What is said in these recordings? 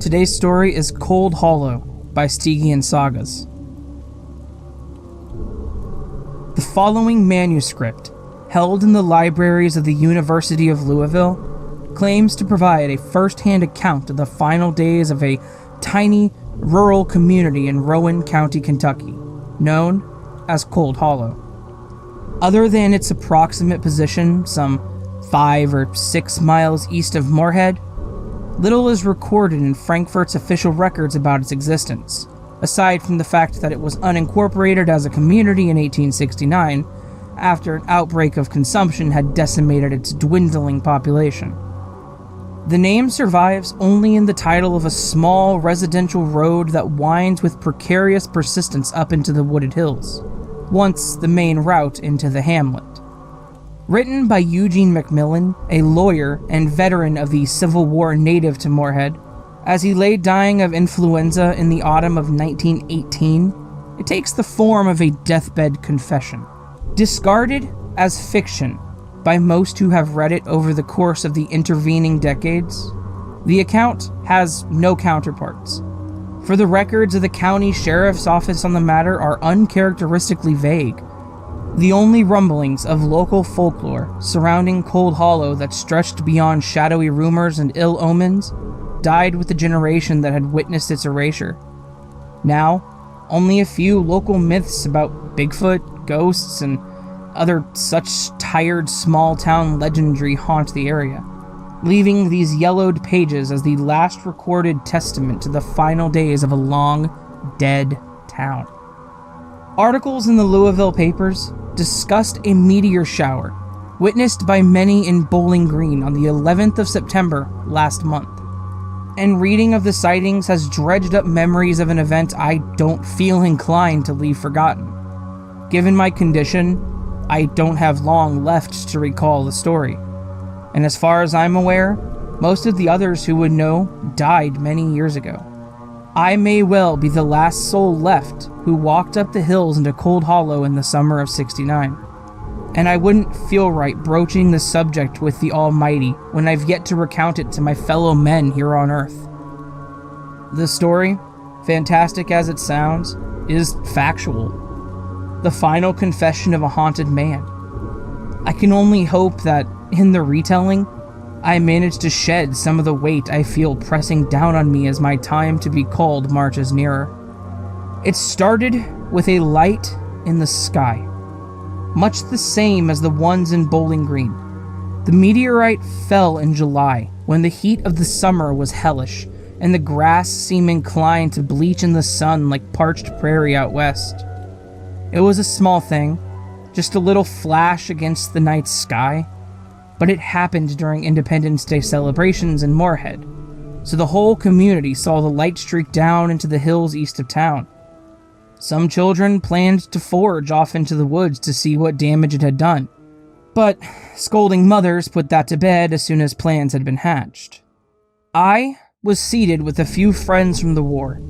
Today's story is Cold Hollow by StygianSagas. The following manuscript, held in the libraries of the University of Louisville, claims to provide a first-hand account of the final days of a tiny, rural community in Rowan County, Kentucky, known as Cold Hollow. Other than its approximate position, some 5 or 6 miles east of Moorhead, little is recorded in Frankfurt's official records about its existence, aside from the fact that it was unincorporated as a community in 1869 after an outbreak of consumption had decimated its dwindling population. The name survives only in the title of a small residential road that winds with precarious persistence up into the wooded hills, once the main route into the hamlet. Written by Eugene McMillan, a lawyer and veteran of the Civil War native to Moorhead, as he lay dying of influenza in the autumn of 1918, it takes the form of a deathbed confession. Discarded as fiction by most who have read it over the course of the intervening decades, the account has no counterparts, for the records of the county sheriff's office on the matter are uncharacteristically vague. The only rumblings of local folklore surrounding Cold Hollow that stretched beyond shadowy rumors and ill omens died with the generation that had witnessed its erasure. Now, only a few local myths about Bigfoot, ghosts, and other such tired small-town legendry haunt the area, leaving these yellowed pages as the last recorded testament to the final days of a long, dead town. Articles in the Louisville papers discussed a meteor shower witnessed by many in Bowling Green on the 11th of September last month, and reading of the sightings has dredged up memories of an event I don't feel inclined to leave forgotten. Given my condition, I don't have long left to recall the story, and as far as I'm aware, most of the others who would know died many years ago. I may well be the last soul left who walked up the hills into Cold Hollow in the summer of '69, and I wouldn't feel right broaching the subject with the Almighty when I've yet to recount it to my fellow men here on Earth. The story, fantastic as it sounds, is factual. The final confession of a haunted man. I can only hope that, in the retelling, I manage to shed some of the weight I feel pressing down on me as my time to be called marches nearer. It started with a light in the sky, much the same as the ones in Bowling Green. The meteorite fell in July, when the heat of the summer was hellish, and the grass seemed inclined to bleach in the sun like parched prairie out west. It was a small thing, just a little flash against the night sky, but it happened during Independence Day celebrations in Moorhead, so the whole community saw the light streak down into the hills east of town. Some children planned to forage off into the woods to see what damage it had done, but scolding mothers put that to bed as soon as plans had been hatched. I was seated with a few friends from the war,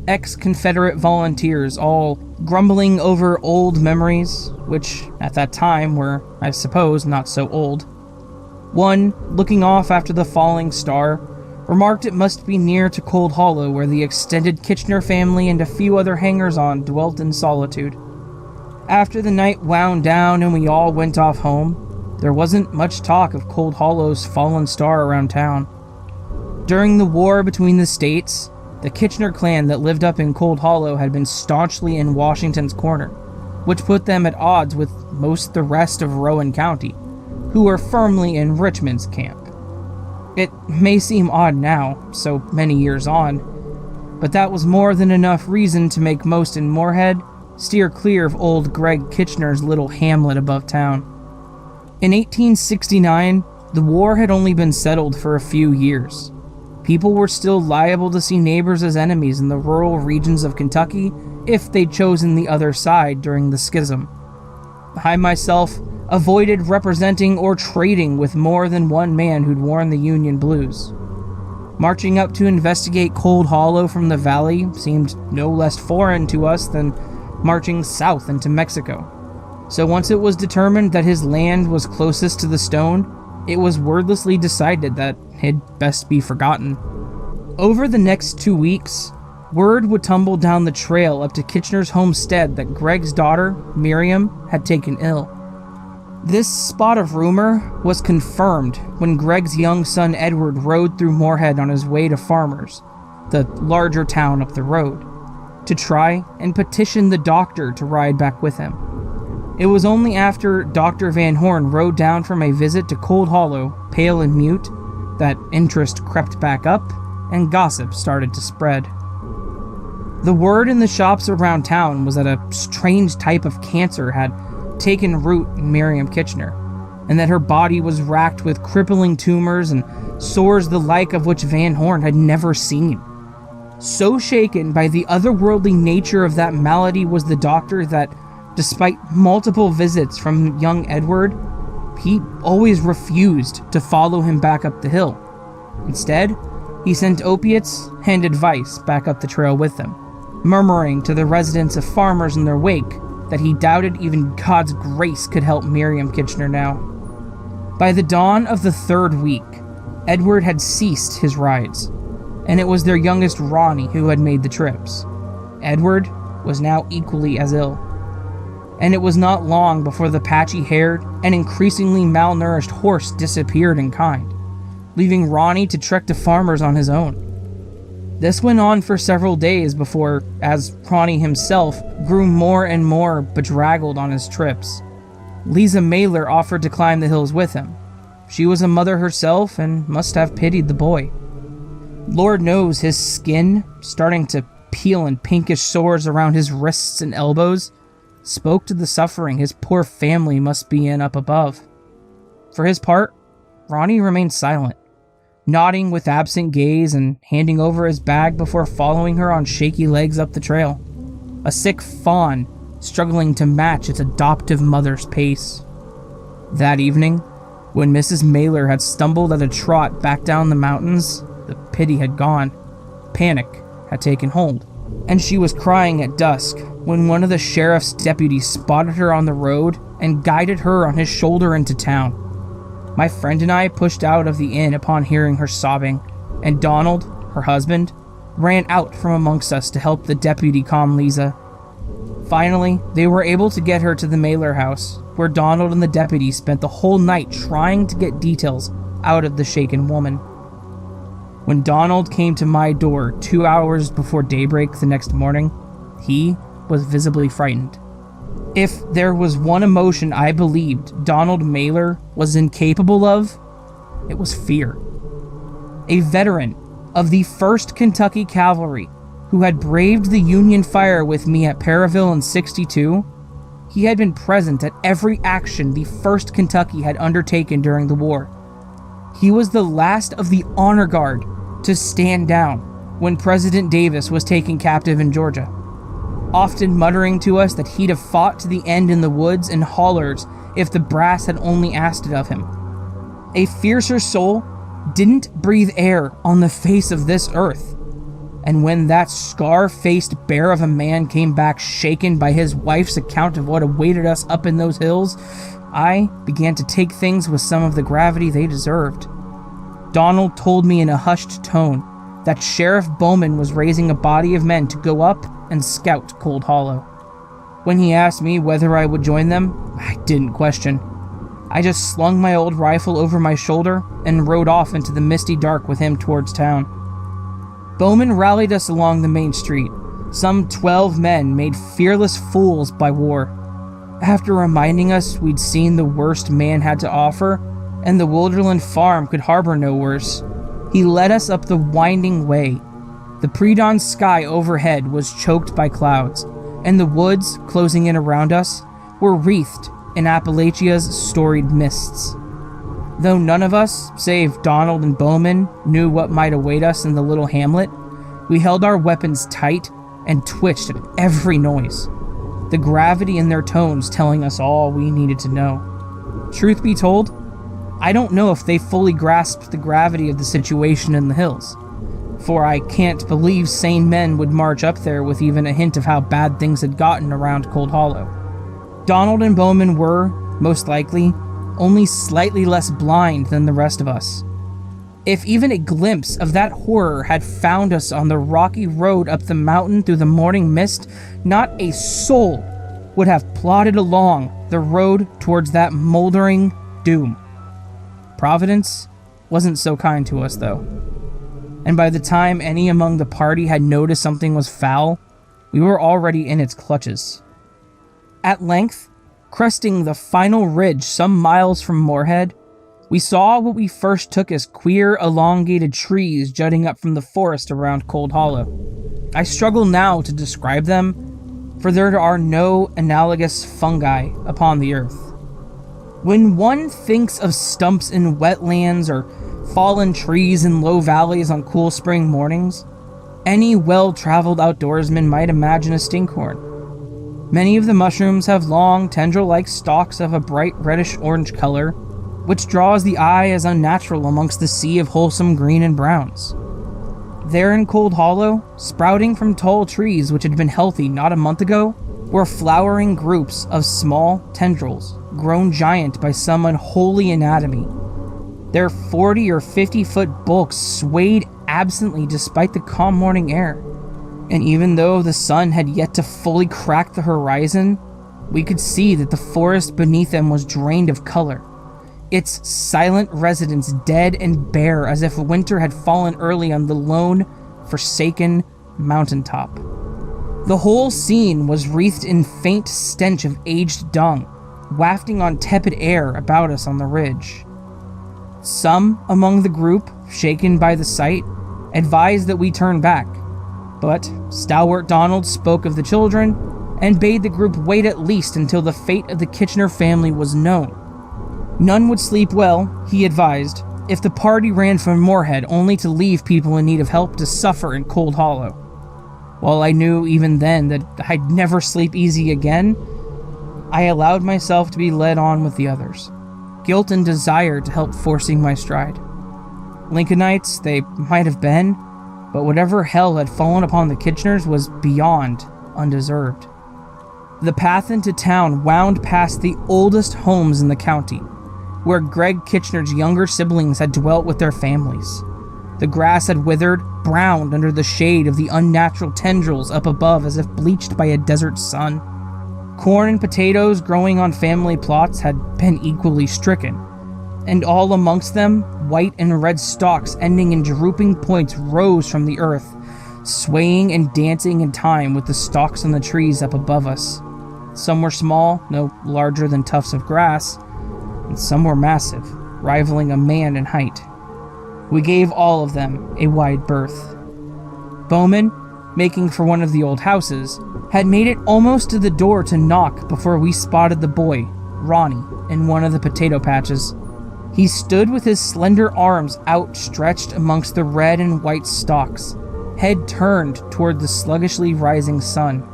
ex-Confederate volunteers, all grumbling over old memories, which at that time were, I suppose, not so old. One, looking off after the falling star, remarked it must be near to Cold Hollow where the extended Kitchener family and a few other hangers-on dwelt in solitude. After the night wound down and we all went off home, there wasn't much talk of Cold Hollow's fallen star around town. During the war between the states, the Kitchener clan that lived up in Cold Hollow had been staunchly in Washington's corner, which put them at odds with most the rest of Rowan County, who were firmly in Richmond's camp. It may seem odd now, so many years on, but that was more than enough reason to make most in Moorhead steer clear of old Greg Kitchener's little hamlet above town. In 1869, the war had only been settled for a few years. People were still liable to see neighbors as enemies in the rural regions of Kentucky if they'd chosen the other side during the schism. I myself avoided representing or trading with more than one man who'd worn the Union blues. Marching up to investigate Cold Hollow from the valley seemed no less foreign to us than marching south into Mexico. So once it was determined that his land was closest to the stone, it was wordlessly decided that it'd best be forgotten. Over the next 2 weeks, word would tumble down the trail up to Kitchener's homestead that Greg's daughter, Miriam, had taken ill. This spot of rumor was confirmed when Greg's young son Edward rode through Moorhead on his way to Farmers, the larger town up the road, to try and petition the doctor to ride back with him. It was only after Dr. Van Horn rode down from a visit to Cold Hollow, pale and mute, that interest crept back up and gossip started to spread. The word in the shops around town was that a strange type of cancer had taken root in Miriam Kitchener, and that her body was racked with crippling tumors and sores the like of which Van Horn had never seen. So shaken by the otherworldly nature of that malady was the doctor that, despite multiple visits from young Edward, he always refused to follow him back up the hill. Instead, he sent opiates and advice back up the trail with them, murmuring to the residents of Farmers in their wake that he doubted even God's grace could help Miriam Kitchener now. By the dawn of the 3rd week, Edward had ceased his rides, and it was their youngest Ronnie who had made the trips. Edward was now equally as ill, and it was not long before the patchy-haired and increasingly malnourished horse disappeared in kind, leaving Ronnie to trek to Farmers on his own. This went on for several days before, as Ronnie himself grew more and more bedraggled on his trips, Lisa Mailer offered to climb the hills with him. She was a mother herself and must have pitied the boy. Lord knows his skin, starting to peel in pinkish sores around his wrists and elbows, spoke to the suffering his poor family must be in up above. For his part, Ronnie remained silent, nodding with absent gaze and handing over his bag before following her on shaky legs up the trail, a sick fawn struggling to match its adoptive mother's pace. That evening, when Mrs. Mailer had stumbled at a trot back down the mountains, the pity had gone, panic had taken hold, and she was crying at dusk when one of the sheriff's deputies spotted her on the road and guided her on his shoulder into town. My friend and I pushed out of the inn upon hearing her sobbing, and Donald, her husband, ran out from amongst us to help the deputy calm Lisa. Finally, they were able to get her to the Mailer house, where Donald and the deputy spent the whole night trying to get details out of the shaken woman. When Donald came to my door 2 hours before daybreak the next morning, he was visibly frightened. If there was one emotion I believed Donald Mailer was incapable of, it was fear. A veteran of the 1st Kentucky Cavalry who had braved the Union fire with me at Perryville in '62, he had been present at every action the 1st Kentucky had undertaken during the war. He was the last of the honor guard to stand down when President Davis was taken captive in Georgia, often muttering to us that he'd have fought to the end in the woods and hollers if the brass had only asked it of him. A fiercer soul didn't breathe air on the face of this earth, and when that scar-faced bear of a man came back shaken by his wife's account of what awaited us up in those hills, I began to take things with some of the gravity they deserved. Donald told me in a hushed tone that Sheriff Bowman was raising a body of men to go up and scout Cold Hollow. When he asked me whether I would join them, I didn't question. I just slung my old rifle over my shoulder and rode off into the misty dark with him towards town. Bowman rallied us along the main street, some 12 men made fearless fools by war. After reminding us we'd seen the worst man had to offer, and the Wilderland farm could harbor no worse, he led us up the winding way. The pre-dawn sky overhead was choked by clouds, and the woods closing in around us were wreathed in Appalachia's storied mists. Though none of us, save Donald and Bowman, knew what might await us in the little hamlet, we held our weapons tight and twitched at every noise, the gravity in their tones telling us all we needed to know. Truth be told, I don't know if they fully grasped the gravity of the situation in the hills, for I can't believe sane men would march up there with even a hint of how bad things had gotten around Cold Hollow. Donald and Bowman were, most likely, only slightly less blind than the rest of us. If even a glimpse of that horror had found us on the rocky road up the mountain through the morning mist, not a soul would have plodded along the road towards that moldering doom. Providence wasn't so kind to us, though. And by the time any among the party had noticed something was foul, we were already in its clutches. At length, cresting the final ridge some miles from Moorhead, we saw what we first took as queer, elongated trees jutting up from the forest around Cold Hollow. I struggle now to describe them, for there are no analogous fungi upon the earth. When one thinks of stumps in wetlands or fallen trees in low valleys on cool spring mornings, any well-traveled outdoorsman might imagine a stinkhorn. Many of the mushrooms have long, tendril-like stalks of a bright reddish-orange color, which draws the eye as unnatural amongst the sea of wholesome green and browns. There in Cold Hollow, sprouting from tall trees which had been healthy not a month ago, were flowering groups of small tendrils, grown giant by some unholy anatomy. Their 40 or 50-foot bulks swayed absently despite the calm morning air, and even though the sun had yet to fully crack the horizon, we could see that the forest beneath them was drained of color, its silent residents dead and bare as if winter had fallen early on the lone, forsaken mountaintop. The whole scene was wreathed in faint stench of aged dung, wafting on tepid air about us on the ridge. Some among the group, shaken by the sight, advised that we turn back, but stalwart Donald spoke of the children and bade the group wait at least until the fate of the Kitchener family was known. None would sleep well, he advised, if the party ran from Moorhead only to leave people in need of help to suffer in Cold Hollow. While I knew even then that I'd never sleep easy again, I allowed myself to be led on with the others, guilt and desire to help forcing my stride. Lincolnites they might have been, but whatever hell had fallen upon the Kitcheners was beyond undeserved. The path into town wound past the oldest homes in the county, where Greg Kitchener's younger siblings had dwelt with their families. The grass had withered, browned under the shade of the unnatural tendrils up above as if bleached by a desert sun. Corn and potatoes growing on family plots had been equally stricken, and all amongst them, white and red stalks ending in drooping points rose from the earth, swaying and dancing in time with the stalks on the trees up above us. Some were small, no larger than tufts of grass, and some were massive, rivaling a man in height. We gave all of them a wide berth. Bowman, making for one of the old houses, had made it almost to the door to knock before we spotted the boy, Ronnie, in one of the potato patches. He stood with his slender arms outstretched amongst the red and white stalks, head turned toward the sluggishly rising sun.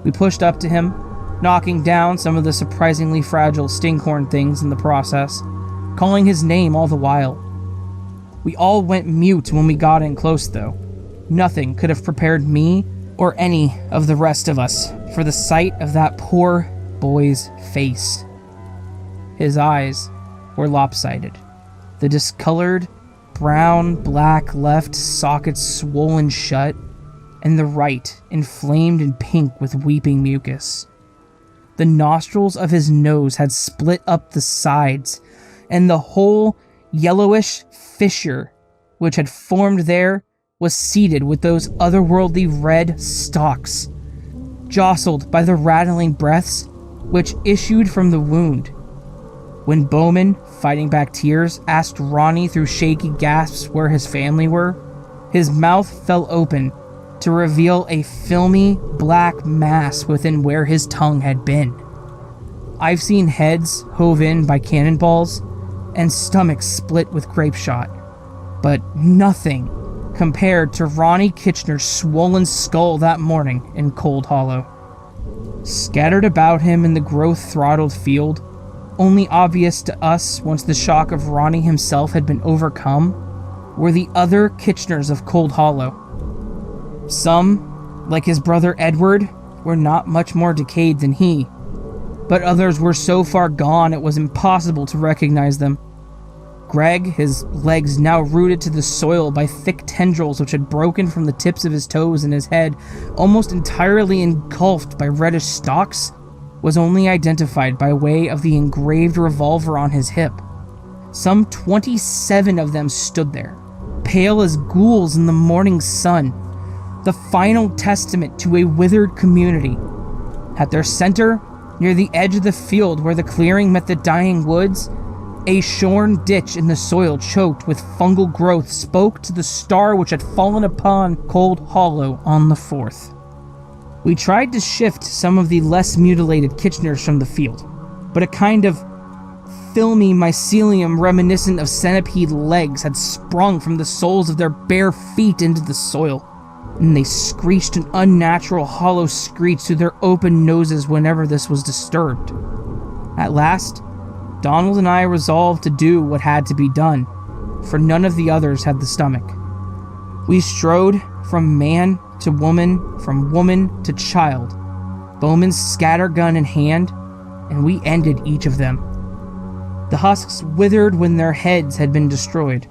We pushed up to him, knocking down some of the surprisingly fragile stinkhorn things in the process, calling his name all the while. We all went mute when we got in close, though. Nothing could have prepared me or any of the rest of us for the sight of that poor boy's face. His eyes were lopsided, the discolored, brown-black left socket swollen shut, and the right inflamed and pink with weeping mucus. The nostrils of his nose had split up the sides, and the whole yellowish fissure which had formed there was seeded with those otherworldly red stalks, jostled by the rattling breaths which issued from the wound. When Bowman, fighting back tears, asked Ronnie through shaky gasps where his family were, his mouth fell open to reveal a filmy black mass within where his tongue had been. I've seen heads hove in by cannonballs and stomachs split with grape shot, but nothing compared to Ronnie Kitchener's swollen skull that morning in Cold Hollow. Scattered about him in the growth-throttled field, only obvious to us once the shock of Ronnie himself had been overcome, were the other Kitcheners of Cold Hollow. Some, like his brother Edward, were not much more decayed than he, but others were so far gone it was impossible to recognize them. Greg, his legs now rooted to the soil by thick tendrils which had broken from the tips of his toes, and his head, almost entirely engulfed by reddish stalks, was only identified by way of the engraved revolver on his hip. Some 27 of them stood there, pale as ghouls in the morning sun, the final testament to a withered community. At their center, near the edge of the field where the clearing met the dying woods, a shorn ditch in the soil choked with fungal growth spoke to the star which had fallen upon Cold Hollow on the 4th. We tried to shift some of the less mutilated Kitcheners from the field, but a kind of filmy mycelium reminiscent of centipede legs had sprung from the soles of their bare feet into the soil, and they screeched an unnatural hollow screech through their open noses whenever this was disturbed. At last, Donald and I resolved to do what had to be done, for none of the others had the stomach. We strode from man to woman, from woman to child, Bowman's scattergun in hand, and we ended each of them. The husks withered when their heads had been destroyed,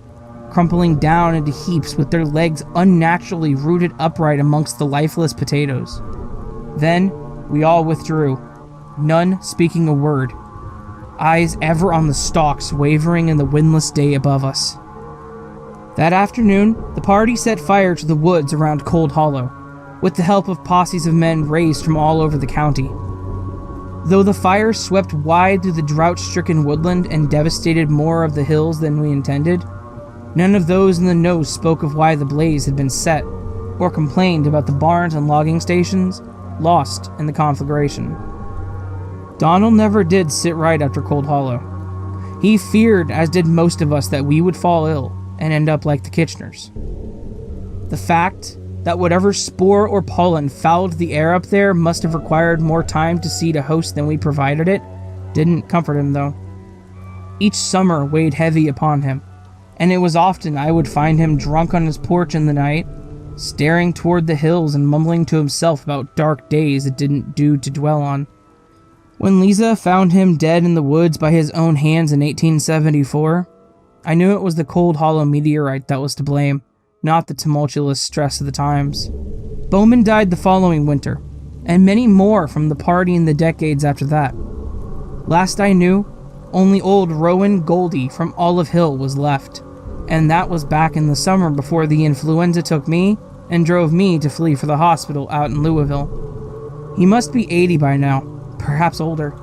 crumpling down into heaps with their legs unnaturally rooted upright amongst the lifeless potatoes. Then we all withdrew, none speaking a word, eyes ever on the stalks wavering in the windless day above us. That afternoon, the party set fire to the woods around Cold Hollow, with the help of posses of men raised from all over the county. Though the fire swept wide through the drought-stricken woodland and devastated more of the hills than we intended, none of those in the know spoke of why the blaze had been set, or complained about the barns and logging stations lost in the conflagration. Donald never did sit right after Cold Hollow. He feared, as did most of us, that we would fall ill and end up like the Kitcheners. The fact that whatever spore or pollen fouled the air up there must have required more time to seed a host than we provided it didn't comfort him, though. Each summer weighed heavy upon him, and it was often I would find him drunk on his porch in the night, staring toward the hills and mumbling to himself about dark days it didn't do to dwell on. When Lisa found him dead in the woods by his own hands in 1874, I knew it was the Cold Hollow meteorite that was to blame, not the tumultuous stress of the times. Bowman died the following winter, and many more from the party in the decades after that. Last I knew, only old Rowan Goldie from Olive Hill was left, and that was back in the summer before the influenza took me and drove me to flee for the hospital out in Louisville. He must be 80 by now, perhaps older.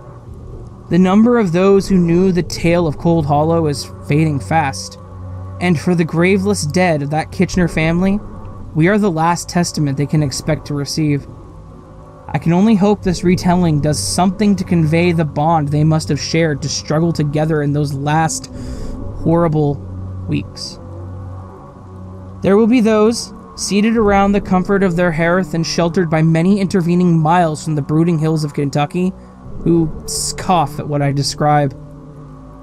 The number of those who knew the tale of Cold Hollow is fading fast, and for the graveless dead of that Kitchener family, we are the last testament they can expect to receive. I can only hope this retelling does something to convey the bond they must have shared to struggle together in those last horrible weeks. There will be those, seated around the comfort of their hearth and sheltered by many intervening miles from the brooding hills of Kentucky, who scoff at what I describe.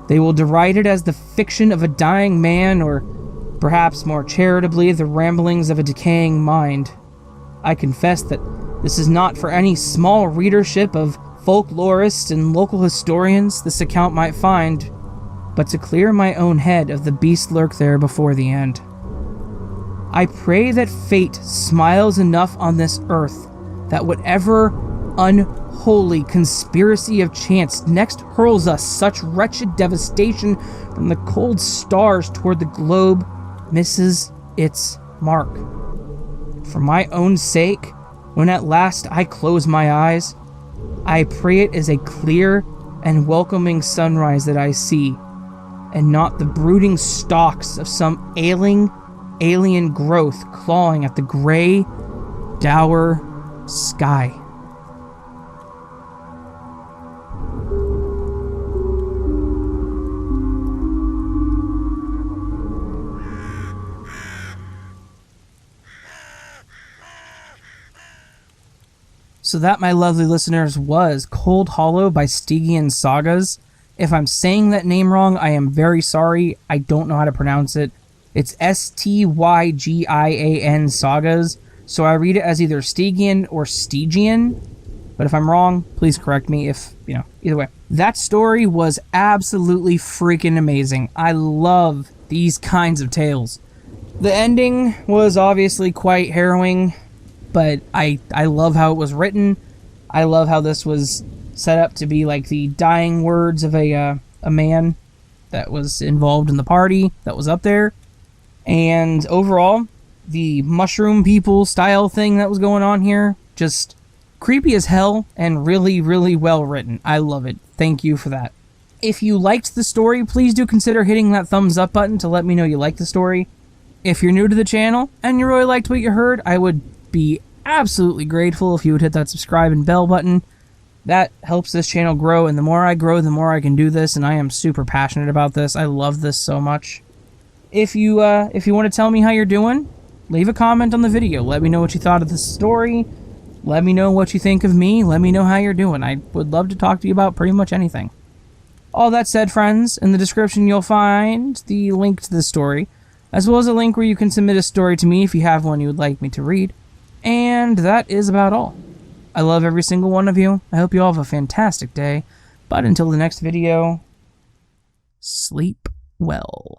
They will deride it as the fiction of a dying man, or perhaps more charitably, the ramblings of a decaying mind. I confess that this is not for any small readership of folklorists and local historians this account might find, but to clear my own head of the beast lurk there before the end. I pray that fate smiles enough on this earth that whatever unholy conspiracy of chance next hurls us such wretched devastation from the cold stars toward the globe misses its mark. For my own sake, when at last I close my eyes, I pray it is a clear and welcoming sunrise that I see, and not the brooding stalks of some ailing alien growth clawing at the gray, dour sky. So that, my lovely listeners, was Cold Hollow by StygianSagas. If I'm saying that name wrong, I am very sorry. I don't know how to pronounce it. It's Stygian Sagas, so I read it as either Stygian or Stygian. But if I'm wrong, please correct me if, either way. That story was absolutely freaking amazing. I love these kinds of tales. The ending was obviously quite harrowing, but I love how it was written. I love how this was set up to be like the dying words of a man that was involved in the party that was up there. And overall, the mushroom people style thing that was going on here, just creepy as hell and really, really well written. I love it. Thank you for that. If you liked the story, please do consider hitting that thumbs up button to let me know you liked the story. If you're new to the channel and you really liked what you heard, I would be absolutely grateful if you would hit that subscribe and bell button. That helps this channel grow, and the more I grow, the more I can do this, and I am super passionate about this. I love this so much. If you want to tell me how you're doing, leave a comment on the video. Let me know what you thought of the story. Let me know what you think of me. Let me know how you're doing. I would love to talk to you about pretty much anything. All that said, friends, in the description you'll find the link to the story, as well as a link where you can submit a story to me if you have one you would like me to read. And that is about all. I love every single one of you. I hope you all have a fantastic day. But until the next video, sleep well.